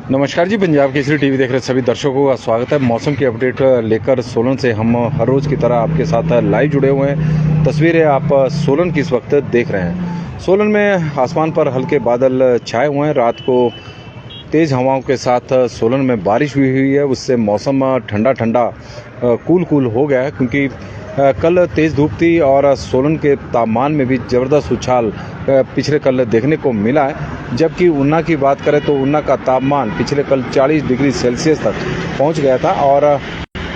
नमस्कार जी, पंजाब केसरी टीवी देख रहे सभी दर्शकों का स्वागत है। मौसम की अपडेट लेकर सोलन से हम हर रोज़ की तरह आपके साथ लाइव जुड़े हुए हैं। तस्वीरें आप सोलन की इस वक्त देख रहे हैं। सोलन में आसमान पर हल्के बादल छाए हुए हैं। रात को तेज़ हवाओं के साथ सोलन में बारिश भी हुई है, उससे मौसम ठंडा ठंडा कूल हो गया है, क्योंकि कल तेज़ धूप थी और सोलन के तापमान में भी ज़बरदस्त उछाल पिछले कल देखने को मिला है। जबकि ऊना की बात करें तो ऊना का तापमान पिछले कल 40 डिग्री सेल्सियस तक पहुंच गया था और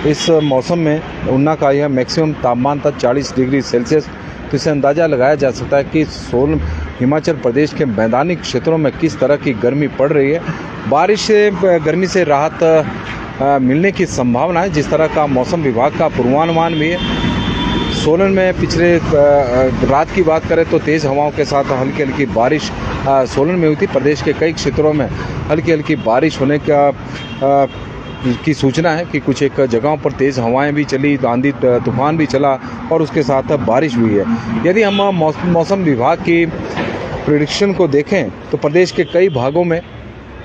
इस मौसम में ऊना का यह मैक्सिमम तापमान था 40 डिग्री सेल्सियस। तो इससे अंदाज़ा लगाया जा सकता है कि सोलन हिमाचल प्रदेश के मैदानी क्षेत्रों में किस तरह की गर्मी पड़ रही है। बारिश से गर्मी से राहत मिलने की संभावना है, जिस तरह का मौसम विभाग का पूर्वानुमान भी है। सोलन में पिछले रात की बात करें तो तेज़ हवाओं के साथ हल्की हल्की बारिश सोलन में हुई थी। प्रदेश के कई क्षेत्रों में हल्की हल्की बारिश होने की सूचना है कि कुछ एक जगहों पर तेज़ हवाएं भी चली, आंधी तूफान भी चला और उसके साथ बारिश हुई है। यदि हम मौसम विभाग की प्रेडिक्शन को देखें तो प्रदेश के कई भागों में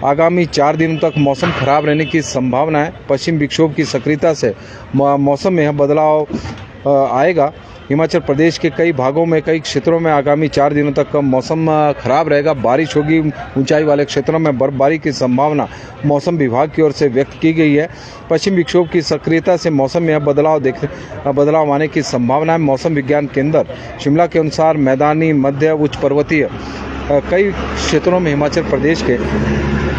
आगामी 4 दिनों तक मौसम खराब रहने की संभावना है। पश्चिम विक्षोभ की सक्रियता से मौसम में यह बदलाव आएगा। हिमाचल प्रदेश के कई भागों में, कई क्षेत्रों में आगामी 4 दिनों तक मौसम खराब रहेगा। बारिश होगी, ऊंचाई वाले क्षेत्रों में बर्फबारी की संभावना मौसम विभाग की ओर से व्यक्त की गई है। पश्चिम विक्षोभ की सक्रियता से मौसम में बदलाव आने की संभावना है। मौसम विज्ञान केंद्र शिमला के अनुसार मैदानी, मध्य, उच्च पर्वतीय कई क्षेत्रों में हिमाचल प्रदेश के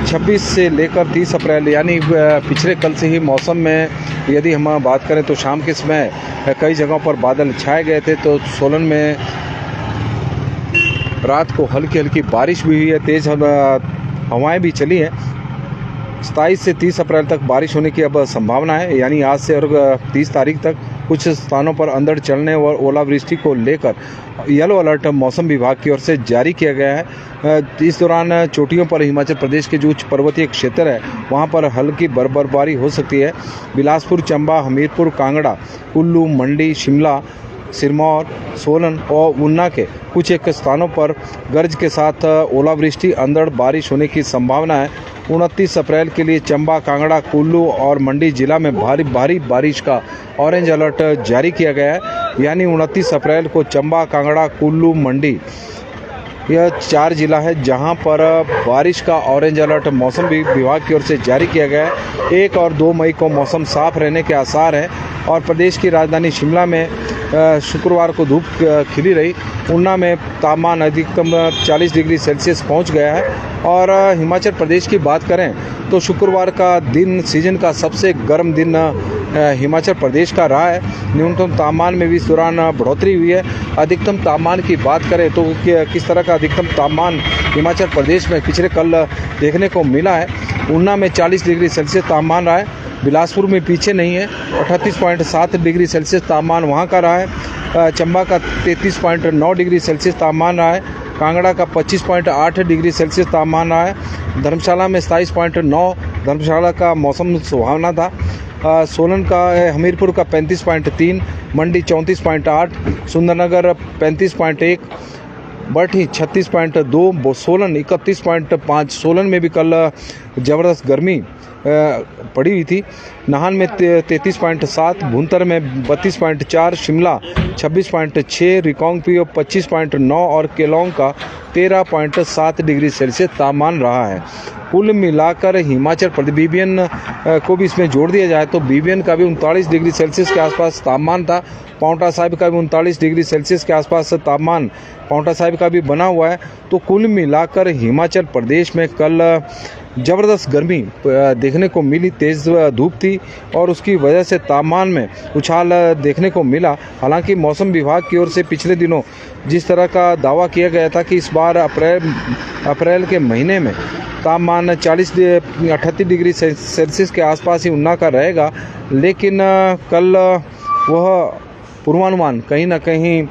26 से लेकर 30 अप्रैल यानी पिछले कल से ही मौसम में यदि हम बात करें तो शाम के समय कई जगहों पर बादल छाए गए थे। तो सोलन में रात को हल्की हल्की बारिश भी हुई है, तेज़ हवाएं भी चली हैं। 27 से 30 अप्रैल तक बारिश होने की अब संभावना है, यानी आज से और 30 तारीख तक कुछ स्थानों पर अंधड़ चलने और ओलावृष्टि को लेकर येलो अलर्ट मौसम विभाग की ओर से जारी किया गया है। इस दौरान चोटियों पर हिमाचल प्रदेश के जो उच्च पर्वतीय क्षेत्र है वहां पर हल्की बर्फबारी हो सकती है। बिलासपुर, चंबा, हमीरपुर, कांगड़ा, कुल्लू, मंडी, शिमला, सिरमौर, सोलन और ऊना के कुछ एक स्थानों पर गरज के साथ ओलावृष्टि, अंधड़ बारिश होने की संभावना है। 29 अप्रैल के लिए चंबा, कांगड़ा, कुल्लू और मंडी जिला में भारी बारिश का ऑरेंज अलर्ट जारी किया गया है। यानी 29 अप्रैल को चंबा, कांगड़ा, कुल्लू, मंडी यह 4 जिला है जहां पर बारिश का ऑरेंज अलर्ट मौसम विभाग की ओर से जारी किया गया है। 1 और 2 मई को मौसम साफ रहने के आसार हैं और प्रदेश की राजधानी शिमला में शुक्रवार को धूप खिली रही। ऊना में तापमान अधिकतम 40 डिग्री सेल्सियस पहुंच गया है। और हिमाचल प्रदेश की बात करें तो शुक्रवार का दिन सीजन का सबसे गर्म दिन हिमाचल प्रदेश का रहा है। न्यूनतम तापमान में भी इस दौरान बढ़ोतरी हुई है। अधिकतम तापमान की बात करें तो किस तरह का अधिकतम तापमान हिमाचल प्रदेश में पिछले कल देखने को मिला है। ऊना में 40 डिग्री सेल्सियस तापमान रहा है। बिलासपुर में पीछे नहीं है, 38.7 डिग्री सेल्सियस तापमान वहाँ का रहा है। चंबा का 33.9 डिग्री सेल्सियस तापमान रहा है। कांगड़ा का 25.8 डिग्री सेल्सियस तापमान रहा है। धर्मशाला में 27.9, धर्मशाला का मौसम सुहावना था। सोलन का हमीरपुर का 35.3, मंडी 34.8, सुंदरनगर 35.1, बरठी 36.2, सोलन 31.5। सोलन में भी कल ज़बरदस्त गर्मी पड़ी हुई थी। नाहन में 33.7, भुंतर में 32.4, शिमला 26.6, रिकांगपिओ 25.9 और केलोंग का 13.7 डिग्री सेल्सियस तापमान रहा है। कुल मिलाकर हिमाचल प्रदेश बीबीएन को भी इसमें जोड़ दिया जाए तो बीबीएन का भी 39 डिग्री सेल्सियस के आसपास तापमान था। पांवटा साहिब का भी 39 डिग्री सेल्सियस के आसपास तापमान पांवटा साहिब का भी बना हुआ है। तो कुल मिलाकर हिमाचल प्रदेश में कल ज़बरदस्त गर्मी देखने को मिली, तेज़ धूप थी और उसकी वजह से तापमान में उछाल देखने को मिला। हालांकि मौसम विभाग की ओर से पिछले दिनों जिस तरह का दावा किया गया था कि इस बार अप्रैल के महीने में तापमान 38 डिग्री सेल्सियस के आसपास ही उन्ना का रहेगा, लेकिन कल वह पूर्वानुमान कहीं ना कहीं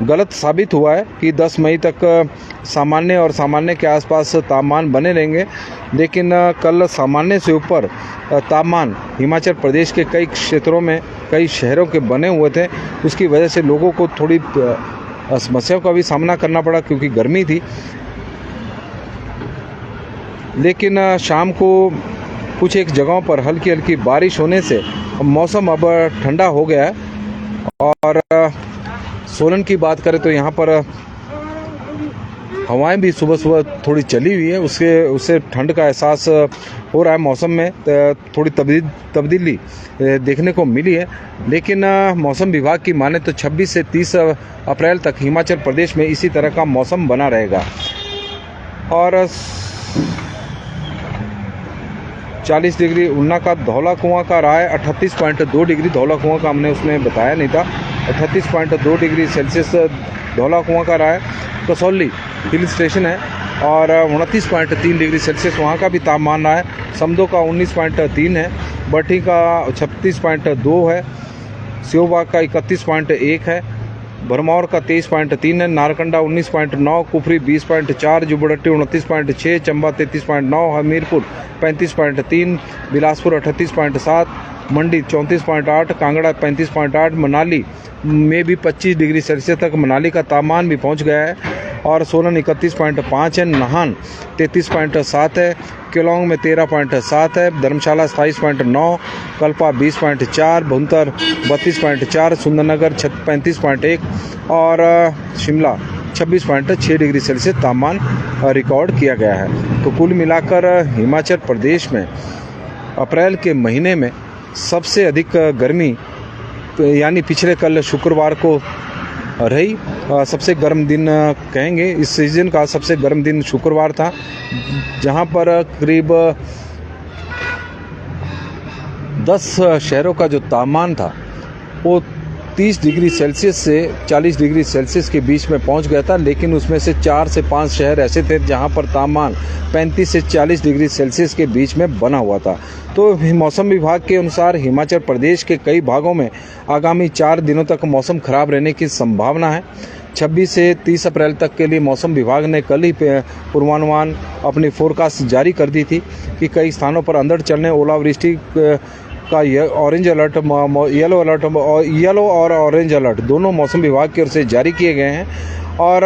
गलत साबित हुआ है कि 10 मई तक सामान्य और सामान्य के आसपास तापमान बने रहेंगे। लेकिन कल सामान्य से ऊपर तापमान हिमाचल प्रदेश के कई क्षेत्रों में, कई शहरों के बने हुए थे। उसकी वजह से लोगों को थोड़ी समस्याओं का भी सामना करना पड़ा क्योंकि गर्मी थी। लेकिन शाम को कुछ एक जगहों पर हल्की हल्की बारिश होने से मौसम अब ठंडा हो गया है। और सोलन की बात करें तो यहाँ पर हवाएं भी सुबह सुबह थोड़ी चली हुई है, उससे ठंड का एहसास हो रहा है। मौसम में थोड़ी तब्दीली देखने को मिली है। लेकिन मौसम विभाग की माने तो 26 से 30 अप्रैल तक हिमाचल प्रदेश में इसी तरह का मौसम बना रहेगा। और 40 डिग्री ऊना का धौला कुआं का रहा है, 38.2 डिग्री धौला कुआं का हमने उसमें बताया नहीं था। 38.2 डिग्री सेल्सियस धौला कुआं का रहा है। कसौली हिल स्टेशन है और 29.3 डिग्री सेल्सियस वहाँ का भी तापमान रहा है। समदो का 19.3 है, बठी का 36.2 है, सियोबाग का 31.1 है, भरमौर का 23.3 है, नारकंडा 19.9, कुफरी 20.4, जुबड़ट्टी 29.6, चंबा 33.9, हमीरपुर 35.3, बिलासपुर 38.7, मंडी 34.8, कांगड़ा 35.8, मनाली में भी 25 डिग्री सेल्सियस तक मनाली का तापमान भी पहुंच गया है। और सोलन 31.5 है, नाहन 33.7 है, केलोंग में 13.7 है, धर्मशाला 27.9, कल्पा 20.4, भुंतर 32.4, सुंदरनगर 35.1 और शिमला 26.6 डिग्री सेल्सियस तापमान रिकॉर्ड किया गया है। तो कुल मिलाकर हिमाचल प्रदेश में अप्रैल के महीने में सबसे अधिक गर्मी यानी पिछले कल शुक्रवार को रही। सबसे गर्म दिन कहेंगे, इस सीज़न का सबसे गर्म दिन शुक्रवार था, जहां पर करीब 10 शहरों का जो तापमान था वो 30 डिग्री सेल्सियस से 40 डिग्री सेल्सियस के बीच में पहुंच गया था। लेकिन उसमें से 4 से 5 शहर ऐसे थे जहां पर तापमान 35 से 40 डिग्री सेल्सियस के बीच में बना हुआ था। तो मौसम विभाग के अनुसार हिमाचल प्रदेश के कई भागों में आगामी 4 दिनों तक मौसम खराब रहने की संभावना है। 26 से 30 अप्रैल तक के लिए मौसम विभाग ने कल ही पूर्वानुमान अपनी फोरकास्ट जारी कर दी थी कि कई स्थानों पर अंधड़ चलने, ओलावृष्टि का ऑरेंज अलर्ट, येलो और ऑरेंज अलर्ट दोनों मौसम विभाग की ओर से जारी किए गए हैं। और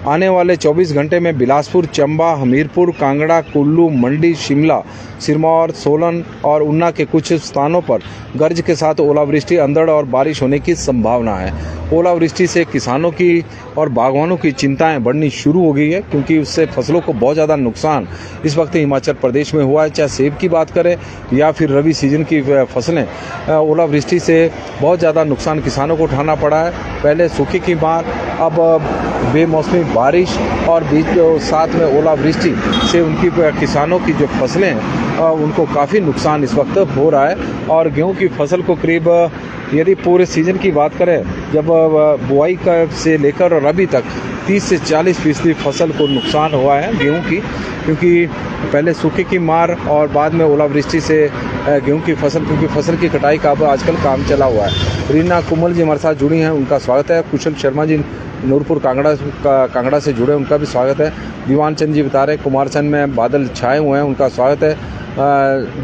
आने वाले 24 घंटे में बिलासपुर, चंबा, हमीरपुर, कांगड़ा, कुल्लू, मंडी, शिमला, सिरमौर, सोलन और ऊना के कुछ स्थानों पर गरज के साथ ओलावृष्टि, अंधड़ और बारिश होने की संभावना है। ओलावृष्टि से किसानों की और बागवानों की चिंताएं बढ़नी शुरू हो गई है क्योंकि उससे फसलों को बहुत ज़्यादा नुकसान इस वक्त हिमाचल प्रदेश में हुआ है। चाहे सेब की बात करें या फिर रबी सीजन की फसलें, ओलावृष्टि से बहुत ज़्यादा नुकसान किसानों को उठाना पड़ा है। पहले सूखे की मार, अब बेमौसमी बारिश और साथ में ओलावृष्टि से उनकी किसानों की जो फसलें हैं उनको काफ़ी नुकसान इस वक्त हो रहा है। और गेहूं की फसल को करीब, यदि पूरे सीजन की बात करें, जब बुआई का से लेकर और अभी तक 30 से 40% फसल को नुकसान हुआ है गेहूं की, क्योंकि पहले सूखे की मार और बाद में ओलावृष्टि से गेहूं की फसल, क्योंकि फसल की कटाई का अब आजकल काम चला हुआ है। रीना कुमल जी हमारे साथ जुड़ी हैं, उनका स्वागत है। कुशल शर्मा जी नूरपुर कांगड़ा से जुड़े, उनका भी स्वागत है। दीवान चंद जी बता रहे कुमारसैन में बादल छाए हुए हैं, उनका स्वागत है।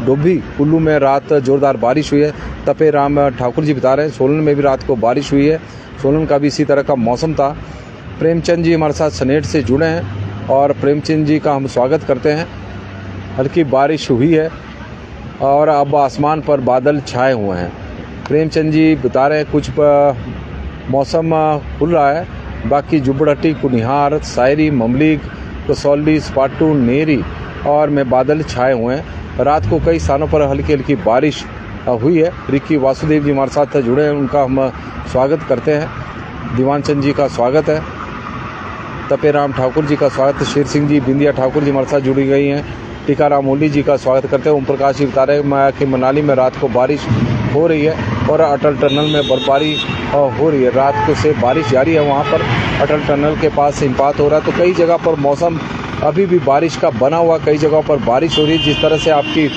डोभी कुल्लू में रात जोरदार बारिश हुई है। तपे राम ठाकुर जी बता रहे हैं सोलन में भी रात को बारिश हुई है, सोलन का भी इसी तरह का मौसम था। प्रेमचंद जी हमारे साथ सनेट से जुड़े हैं और प्रेमचंद जी का हम स्वागत करते हैं। हल्की बारिश हुई है और अब आसमान पर बादल छाए हुए हैं। प्रेमचंद जी बता रहे हैं कुछ मौसम खुल रहा है, बाकी जुबड़ट्टी, कुनिहार, सायरी, ममलीग, कसौली, स्पाटू, नेरी और में बादल छाए हुए हैं। रात को कई स्थानों पर हल्की हल्की बारिश हुई है। रिक्की वासुदेव जी हमारे साथ जुड़े हैं, उनका हम स्वागत करते हैं। दीवान चंद जी का स्वागत है। तपेराम ठाकुर जी का स्वागत है। शेर सिंह जी, बिंदिया ठाकुर जी हमारे साथ जुड़ी गई हैं। टीकाराम ओली जी का स्वागत करते हैं। ओम प्रकाश जी बता रहे हैं कि मनाली में रात को बारिश हो रही है। और अटल टनल में बर्फबारी हो रही है। रात को से बारिश जारी है, वहाँ पर अटल टनल के पास हिमपात हो रहा है। तो कई जगह पर मौसम अभी भी बारिश का बना हुआ, कई जगहों पर बारिश हो रही है। जिस तरह से आपकी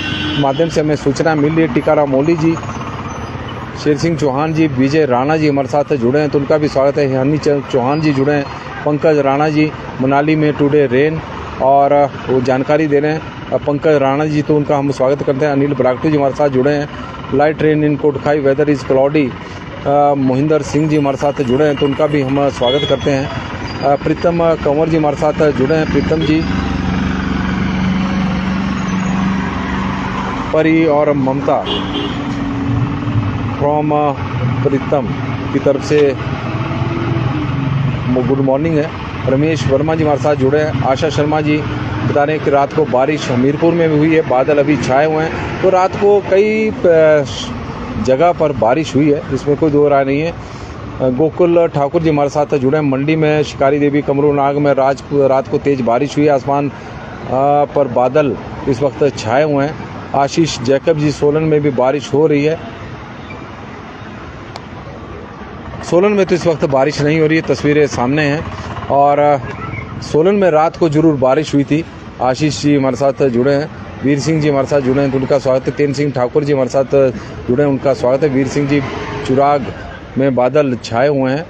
माध्यम से हमें सूचना मिल रही है, टीकाराम ओली जी, शेर सिंह चौहान जी, विजय राणा जी हमारे साथ जुड़े हैं, तो उनका भी स्वागत है। हनी चौहान जी जुड़े हैं, पंकज राणा जी, मनाली में टुडे रेन, और वो जानकारी दे रहे हैं पंकज राणा जी, तो उनका हम स्वागत करते हैं। अनिल बरागटू जी हमारे साथ जुड़े हैं, light rain in Kotkhai, weather is cloudy. Mohinder Singh ji हमारे साथ जुड़े हैं, तो उनका भी हम स्वागत करते हैं। प्रीतम कंवर जी हमारे साथ जुड़े हैं, प्रीतम जी, परी और ममता फ्रॉम प्रीतम की तरफ से गुड मॉर्निंग है। रमेश वर्मा जी हमारे साथ जुड़े हैं। आशा शर्मा जी बता रहे हैं कि रात को बारिश हमीरपुर में भी हुई है, बादल अभी छाए हुए हैं। तो रात को कई जगह पर बारिश हुई है, इसमें कोई दो राय नहीं है। गोकुल ठाकुर जी हमारे साथ जुड़े हैं। मंडी में शिकारी देवी कमरूनाग में रात को तेज़ बारिश हुई है, आसमान पर बादल इस वक्त छाए हुए हैं। आशीष जैकब जी, सोलन में भी बारिश हो रही है। सोलन में तो इस वक्त बारिश नहीं हो रही है, तस्वीरें सामने हैं। और सोलन में रात को जरूर बारिश हुई थी। आशीष जी हमारे साथ जुड़े हैं, वीर सिंह जी हमारे साथ जुड़े हैं, तो उनका स्वागत है। तेन सिंह ठाकुर जी हमारे साथ जुड़े हैं, उनका स्वागत है। वीर सिंह जी, चुराग में बादल छाए हुए हैं,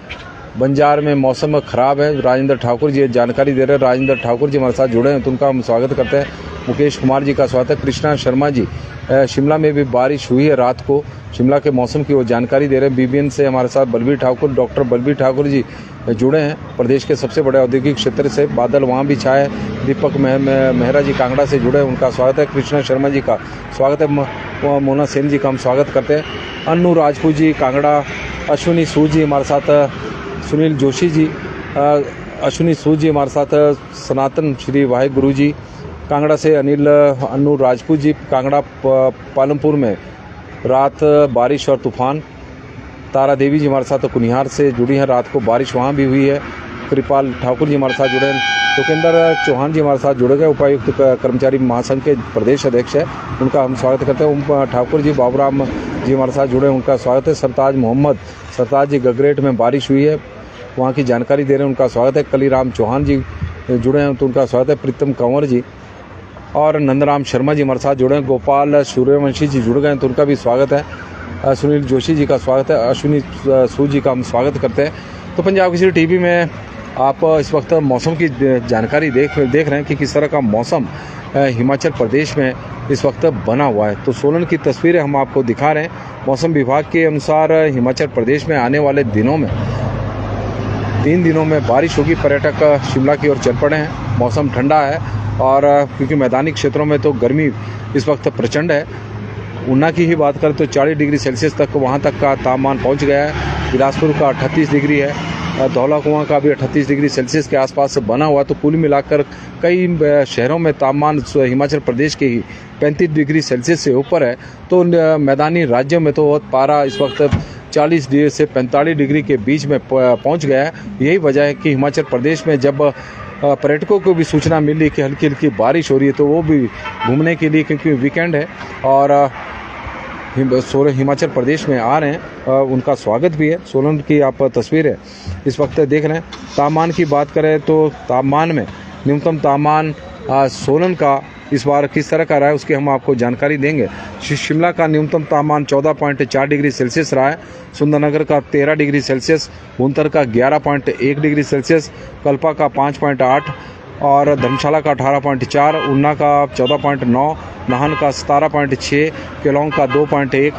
बंजार में मौसम ख़राब है। राजेंद्र ठाकुर जी जानकारी दे रहे हैं, राजेंद्र ठाकुर जी हमारे साथ जुड़े हैं, तो उनका हम स्वागत करते हैं। मुकेश कुमार जी का स्वागत है। कृष्णा शर्मा जी, शिमला में भी बारिश हुई है रात को, शिमला के मौसम की वो जानकारी दे रहे हैं। बीबीएन से हमारे साथ बलबीर ठाकुर, डॉक्टर बलबीर ठाकुर जी जुड़े हैं, प्रदेश के सबसे बड़े औद्योगिक क्षेत्र से, बादल वहाँ भी छाए। दीपक मेहरा जी कांगड़ा से जुड़े हैं, उनका स्वागत है। कृष्णा शर्मा जी का स्वागत है। मोना सेन जी का हम स्वागत करते हैं। अन्नू राजपूत जी कांगड़ा, अश्विनी सूद जी हमारे साथ, सुनील जोशी जी, अश्विनी सूद जी हमारे साथ, सनातन श्री वाहिगुरु जी कांगड़ा से, अन्नू राजपूत जी कांगड़ा। पालमपुर में रात बारिश और तूफान। तारा देवी जी हमारे साथ कुनिहार से जुड़ी हैं, रात को बारिश वहाँ भी हुई है। कृपाल ठाकुर जी हमारे साथ जुड़े हैं। सुकेंद्र चौहान जी हमारे साथ जुड़े गए, उपायुक्त कर्मचारी महासंघ के प्रदेश अध्यक्ष है, उनका हम स्वागत करते हैं। ओम ठाकुर जी, बाबूराम जी हमारे साथ जुड़े हैं, उनका स्वागत है। सरताज जी, गगरेट में बारिश हुई है, वहाँ की जानकारी दे रहे हैं, उनका स्वागत है। कलीराम चौहान जी जुड़े हैं, तो उनका स्वागत है। प्रीतम कंवर जी और नंदराम शर्मा जी हमारे साथ जुड़े हैं। गोपाल सूर्यवंशी जी जुड़ गए हैं, तो उनका भी स्वागत है। सुनील जोशी जी का स्वागत है। अश्विनी सूद जी का हम स्वागत करते हैं। तो पंजाब केसरी टीवी में आप इस वक्त मौसम की जानकारी देख रहे हैं कि किस तरह का मौसम हिमाचल प्रदेश में इस वक्त बना हुआ है। तो सोलन की तस्वीरें हम आपको दिखा रहे हैं। मौसम विभाग के अनुसार हिमाचल प्रदेश में आने वाले दिनों में 3 दिनों में बारिश होगी। पर्यटक शिमला की ओर चल पड़े हैं। मौसम ठंडा है, और क्योंकि मैदानी क्षेत्रों में तो गर्मी इस वक्त प्रचंड है। ऊना की ही बात करें तो 40 डिग्री सेल्सियस तक वहाँ तक का तापमान पहुँच गया है। बिलासपुर का 38 डिग्री है, धौलाकुआं का भी 38 डिग्री सेल्सियस के आसपास बना हुआ। तो कुल मिलाकर कई शहरों में तापमान हिमाचल प्रदेश के ही 35 डिग्री सेल्सियस से ऊपर है। तो मैदानी राज्यों में तो पारा इस वक्त 40 डिग्री से 45 डिग्री के बीच में पहुँच गया है। यही वजह है कि हिमाचल प्रदेश में जब पर्यटकों को भी सूचना मिल रही कि हल्की हल्की बारिश हो रही है, तो वो भी घूमने के लिए, क्योंकि वीकेंड है और हिमाचल प्रदेश में आ रहे हैं, उनका स्वागत भी है। सोलन की आप तस्वीरें इस वक्त देख रहे हैं। तापमान की बात करें तो तापमान में न्यूनतम तापमान सोलन का इस बार किस तरह का रहा है उसकी हम आपको जानकारी देंगे। शिमला का न्यूनतम तापमान 14.4 डिग्री सेल्सियस रहा है। सुंदरनगर का 13 डिग्री सेल्सियस, भुंतर का 11.1 डिग्री सेल्सियस, कल्पा का 5.8 और धर्मशाला का 18.4, ऊना का 14.9, नाहन का 17.6, केलोंग का 2.1,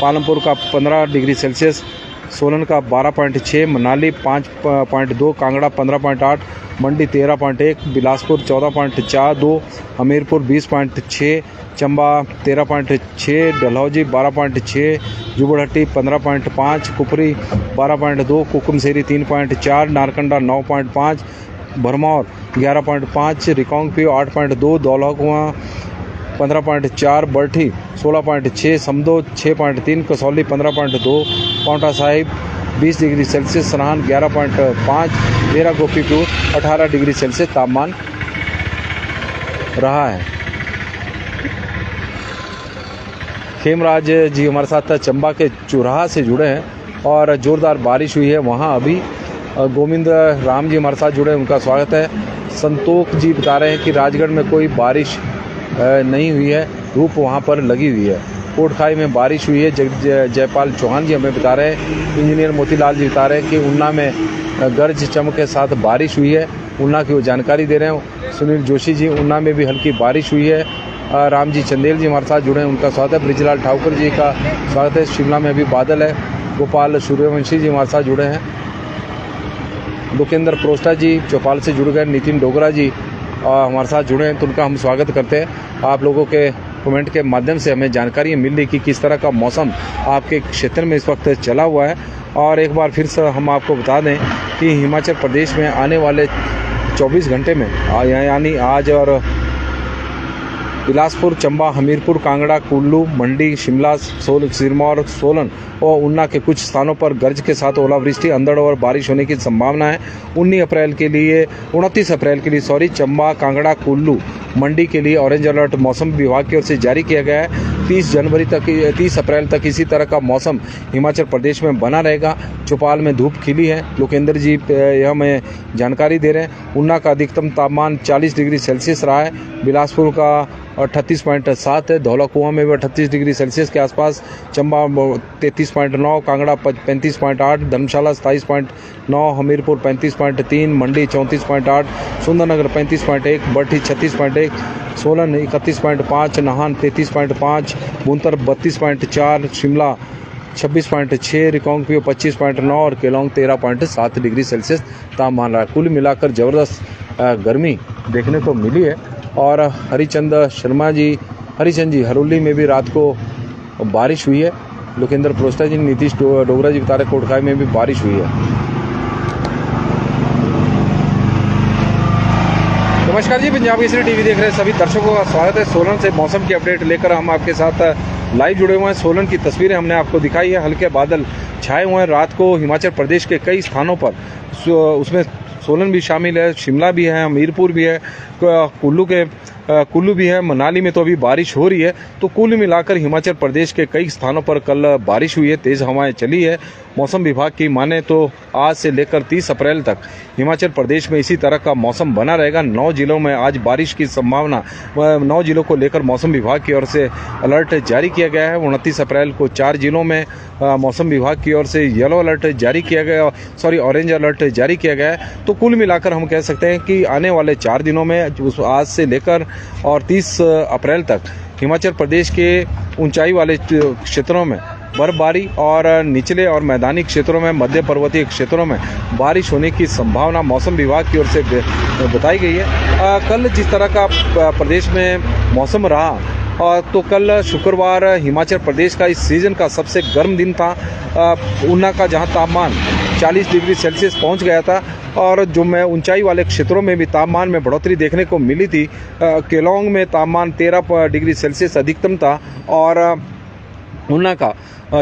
पालमपुर का 15 डिग्री सेल्सियस, सोलन का 12.6, मनाली 5.2, कांगड़ा 15.8, मंडी 13.1, बिलासपुर 14.42, हमीरपुर 20.6, चंबा 13.6, डलहौजी 12.6, जुबड़हट्टी 15.5, कुफरी 12.2, कुकुमसेरी 3.4, नारकंडा 9.5, भरमौर 11.5, रिकांगपिओ 8.2, धौलाकुआं 15.4, बरठी 16.6, समदो 6.3, कसौली 15.2, पांवटा साहिब 20 डिग्री सेल्सियस, सनाहन 11.5, डेरा गोपीपुर 18 डिग्री सेल्सियस तापमान रहा है। खेमराज जी हमारे साथ चंबा के चुराहा से जुड़े हैं और ज़ोरदार बारिश हुई है वहाँ अभी। गोविंद राम जी हमारे साथ जुड़े हैं, उनका स्वागत है। संतोष जी बता रहे हैं कि राजगढ़ में कोई बारिश नहीं हुई है, धूप वहाँ पर लगी हुई है। कोटखाई में बारिश हुई है, जयपाल चौहान जी हमें बता रहे हैं। इंजीनियर मोतीलाल जी बता रहे हैं कि ऊना में गरज चमक के साथ बारिश हुई है, ऊना की वो जानकारी दे रहे हैं। सुनील जोशी जी ऊना में भी हल्की बारिश हुई है। राम जी चंदेल जी हमारे साथ जुड़े हैं, उनका स्वागत है। ब्रिजलाल ठाकुर जी का स्वागत है। शिमला में अभी बादल है। गोपाल सूर्यवंशी जी हमारे साथ जुड़े हैं। दुखेंद्र प्रोस्टा जी चौपाल से जुड़ गए। नितिन डोगरा जी हमारे साथ जुड़े हैं, तो उनका हम स्वागत करते हैं। आप लोगों के कमेंट के माध्यम से हमें जानकारी मिल रही कि किस तरह का मौसम आपके क्षेत्र में इस वक्त चला हुआ है। और एक बार फिर से हम आपको बता दें कि हिमाचल प्रदेश में आने वाले 24 घंटे में यानी आज और बिलासपुर, चंबा, हमीरपुर, कांगड़ा, कुल्लू, मंडी, शिमला, सिरमौर, सोलन और ऊना के कुछ स्थानों पर गरज के साथ ओलावृष्टि, अंधड़ और बारिश होने की संभावना है। 29 अप्रैल के लिए चंबा, कांगड़ा, कुल्लू, मंडी के लिए ऑरेंज अलर्ट मौसम विभाग की ओर से जारी किया गया है। 30 अप्रैल तक इसी तरह का मौसम हिमाचल प्रदेश में बना रहेगा। चौपाल में धूप खिली है, लोकेंद्र जी यह हमें जानकारी दे रहे हैं। ऊना का अधिकतम तापमान 40 डिग्री सेल्सियस रहा है। बिलासपुर का 38.7 है। धौलाकुआं में भी 38 डिग्री सेल्सियस के आसपास। चंबा 33.9, कांगड़ा 35.8, धर्मशाला 27.9, हमीरपुर 35.3, मंडी 34.8, सुंदरनगर 35.1, बठी 36.1, सोलन 31.5, नाहन 33.5, बुंतर 32.4, शिमला 26.6, रिकांगपिओ 25.9 और केलोंग 13.7 डिग्री सेल्सियस तापमान रहा। कुल मिलाकर ज़बरदस्त गर्मी देखने को मिली है। और हरिचंद जी हरोली में भी रात को बारिश हुई है। लोकेंद्र प्रोस्टा जी, नीतीश डोगरा जी बता रहे कोटखाई में भी बारिश हुई है। नमस्कार जी, पंजाब केसरी टीवी देख रहे सभी दर्शकों का स्वागत है। सोलन से मौसम की अपडेट लेकर हम आपके साथ लाइव जुड़े हुए हैं। सोलन की तस्वीरें हमने आपको दिखाई है। हल्के बादल छाए हुए हैं रात को हिमाचल प्रदेश के कई स्थानों पर, उसमें सोलन भी शामिल है, शिमला भी है, हमीरपुर भी है, कुल्लू भी है, मनाली में तो अभी बारिश हो रही है। तो कुल मिलाकर हिमाचल प्रदेश के कई स्थानों पर कल बारिश हुई है, तेज़ हवाएं चली है। मौसम विभाग की माने तो आज से लेकर 30 अप्रैल तक हिमाचल प्रदेश में इसी तरह का मौसम बना रहेगा। 9 जिलों में आज बारिश की संभावना, 9 जिलों को लेकर मौसम विभाग की ओर से अलर्ट जारी किया गया है। 29 अप्रैल को 4 जिलों में मौसम विभाग की ओर से येलो अलर्ट जारी किया गया, ऑरेंज अलर्ट जारी किया गया है। तो कुल मिलाकर हम कह सकते हैं कि आने वाले 4 दिनों में आज से लेकर और 30 अप्रैल तक हिमाचल प्रदेश के ऊंचाई वाले क्षेत्रों में बर्फबारी और निचले और मैदानी क्षेत्रों में, मध्य पर्वतीय क्षेत्रों में बारिश होने की संभावना मौसम विभाग की ओर से बताई गई है। कल जिस तरह का प्रदेश में मौसम रहा, तो कल शुक्रवार हिमाचल प्रदेश का इस सीज़न का सबसे गर्म दिन था। ऊना का जहां तापमान 40 डिग्री सेल्सियस पहुंच गया था और जो मैं ऊंचाई वाले क्षेत्रों में भी तापमान में बढ़ोतरी देखने को मिली थी। केलोंग में तापमान 13 डिग्री सेल्सियस अधिकतम था और ऊना का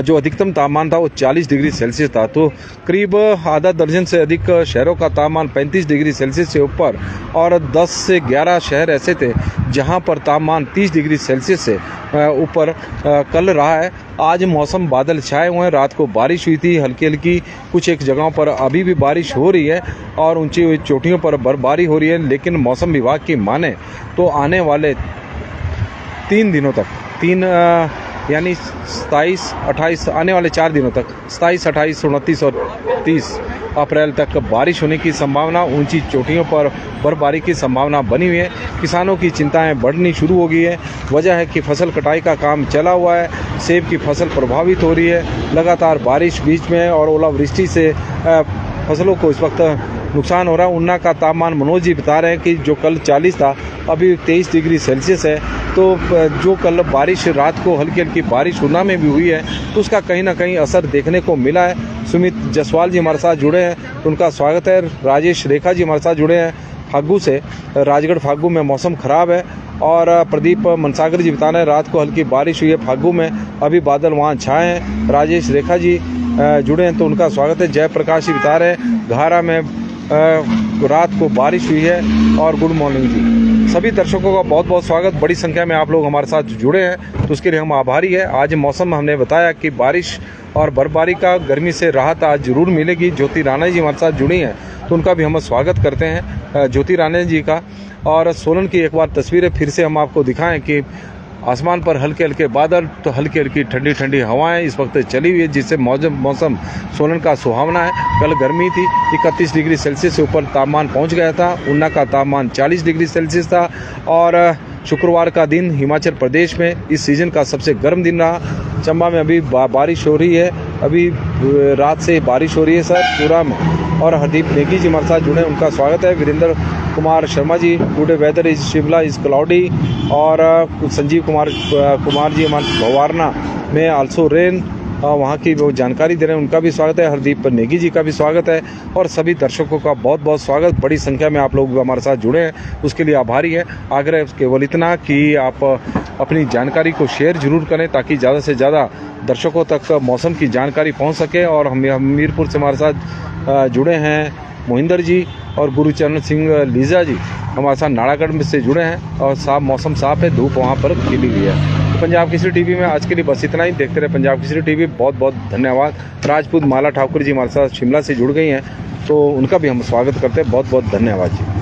जो अधिकतम तापमान था वो 40 डिग्री सेल्सियस था। तो करीब आधा दर्जन से अधिक शहरों का तापमान 35 डिग्री सेल्सियस से ऊपर और 10 से 11 शहर ऐसे थे जहां पर तापमान 30 डिग्री सेल्सियस से ऊपर कल रहा है। आज मौसम बादल छाए हुए हैं, रात को बारिश हुई थी हल्की हल्की, कुछ एक जगहों पर अभी भी बारिश हो रही है और ऊंची चोटियों पर बर्फबारी हो रही है। लेकिन मौसम विभाग की माने तो आने वाले 3 दिनों तक, यानी 27, 28, आने वाले 4 दिनों तक 27, 28, 29 और 30 अप्रैल तक बारिश होने की संभावना, ऊंची चोटियों पर बर्फबारी की संभावना बनी हुई है। किसानों की चिंताएं बढ़नी शुरू हो गई है। वजह है कि फसल कटाई का काम चला हुआ है, सेब की फसल प्रभावित हो रही है। लगातार बारिश बीच में और ओलावृष्टि से फसलों को इस वक्त नुकसान हो रहा है। ऊना का तापमान मनोज जी बता रहे हैं कि जो कल 40 था अभी 23 डिग्री सेल्सियस है। तो जो कल बारिश, रात को हल्की हल्की बारिश ऊना में भी हुई है, तो उसका कहीं ना कहीं असर देखने को मिला है। सुमित जसवाल जी हमारे साथ जुड़े हैं, तो उनका स्वागत है। राजेश रेखा जी हमारे साथ जुड़े हैं फागू से। राजगढ़ फागू में मौसम खराब है और प्रदीप मनसागर जी बता रहे हैं रात को हल्की बारिश हुई है फागू में, अभी बादल वहाँ छाए हैं। राजेश रेखा जी जुड़े हैं, तो उनका स्वागत है। जयप्रकाश जी बता रहे हैं घारा में रात को बारिश हुई है और गुड मॉर्निंग जी। सभी दर्शकों का बहुत बहुत स्वागत। बड़ी संख्या में आप लोग हमारे साथ जुड़े हैं तो उसके लिए हम आभारी है। आज मौसम हमने बताया कि बारिश और बर्फबारी का गर्मी से राहत आज जरूर मिलेगी। ज्योति राणा जी हमारे साथ जुड़ी हैं तो उनका भी हम स्वागत करते हैं, ज्योति राणा जी का। और सोलन की एक बार तस्वीरें फिर से हम आपको दिखाएं कि आसमान पर हल्के हल्के बादल तो हल्की हल्की ठंडी ठंडी हवाएं इस वक्त चली हुई है, जिससे मौसम सोलन का सुहावना है। कल गर्मी थी, 31 डिग्री सेल्सियस से ऊपर तापमान पहुंच गया था। ऊना का तापमान 40 डिग्री सेल्सियस था। और शुक्रवार का दिन हिमाचल प्रदेश में इस सीज़न का सबसे गर्म दिन रहा। चंबा में अभी बारिश हो रही है, अभी रात से बारिश हो रही है सर पूरा में। और हरदीप नेगी जी हमारे साथ जुड़े, उनका स्वागत है। Virendra Kumar Sharma ji, today weather is Shimla is cloudy. और संजीव कुमार जी हमारे भवारना में आल्सो रेन, वहाँ की वो जानकारी दे रहे हैं, उनका भी स्वागत है। हरदीप नेगी जी का भी स्वागत है और सभी दर्शकों का बहुत बहुत स्वागत। बड़ी संख्या में आप लोग हमारे साथ जुड़े हैं, उसके लिए आभारी है। आग्रह केवल इतना कि आप अपनी जानकारी को शेयर जरूर करें ताकि ज़्यादा से ज़्यादा दर्शकों तक मौसम की जानकारी पहुँच सके। और हम हमीरपुर से हमारे साथ जुड़े हैं मोहिंदर जी और गुरुचरण सिंह लीजा जी हमारे साथ नाड़ागढ़ से जुड़े हैं। और मौसम साफ है, धूप वहाँ पर खिली हुई है। पंजाब केसरी टीवी में आज के लिए बस इतना ही। देखते रहे पंजाब केसरी टीवी। बहुत बहुत धन्यवाद। राजपूत माला ठाकुर जी हमारे साथ शिमला से जुड़ गई हैं तो उनका भी हम स्वागत करते हैं। बहुत बहुत धन्यवाद जी।